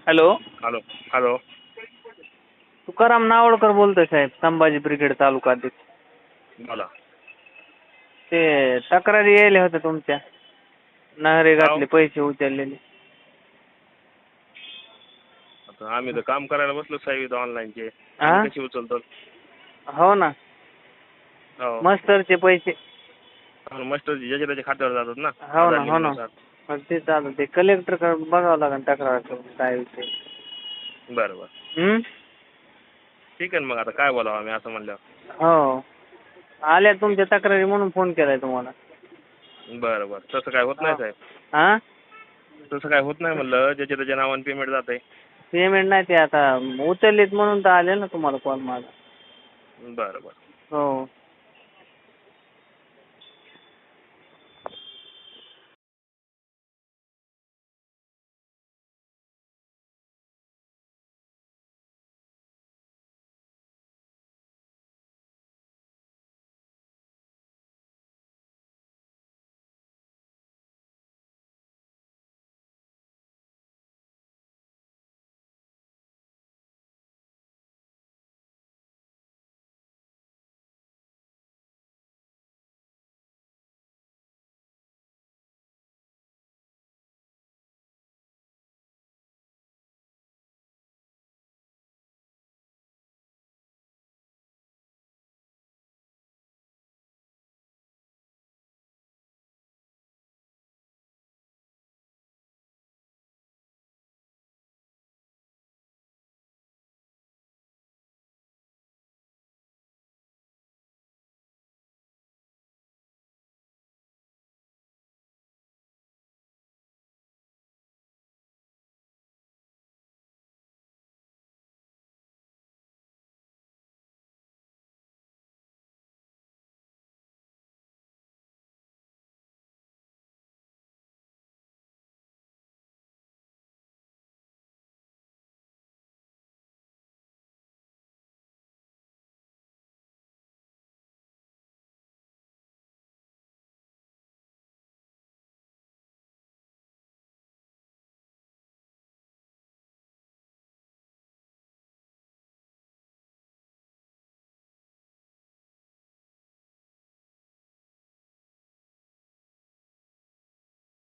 Hello. Hello hello. Tukaram Navadkar बोलतोय साहेब, Sambhaji brigade तालुका अध्यक्ष. बोला. ते तक्रारी यायला होत्या तुमच्या, नरेगातले पैसे उचललेले. आता आम्ही तर काम करायला बसलो साहेब ऑनलाईनचे, हा? कशी उचलतो? हो ना, हो मस्टरचे पैसे. मस्टर ज्याच्या त्याच्या खात्यावर जातात ना. हो ना हो ना, मग ते चालू ते कलेक्टर बघावं लागेल तक्रार करून काय विषय. बरं बरं ठीक आहे ना. मग आता काय बोलावं आम्ही असं म्हणल्यावर? हो, आल्या तुमच्या तक्रारी म्हणून फोन केलाय तुम्हाला. बरं बरं, तसं काय होत नाही साहेब. हा, तसं काय होत नाही म्हणलं, ज्याच्या त्याच्या नावाने पेमेंट जात आहे. पेमेंट नाही ते आता उचललेत म्हणून तर आले ना तुम्हाला कॉल माझा. बरं बरं. हो.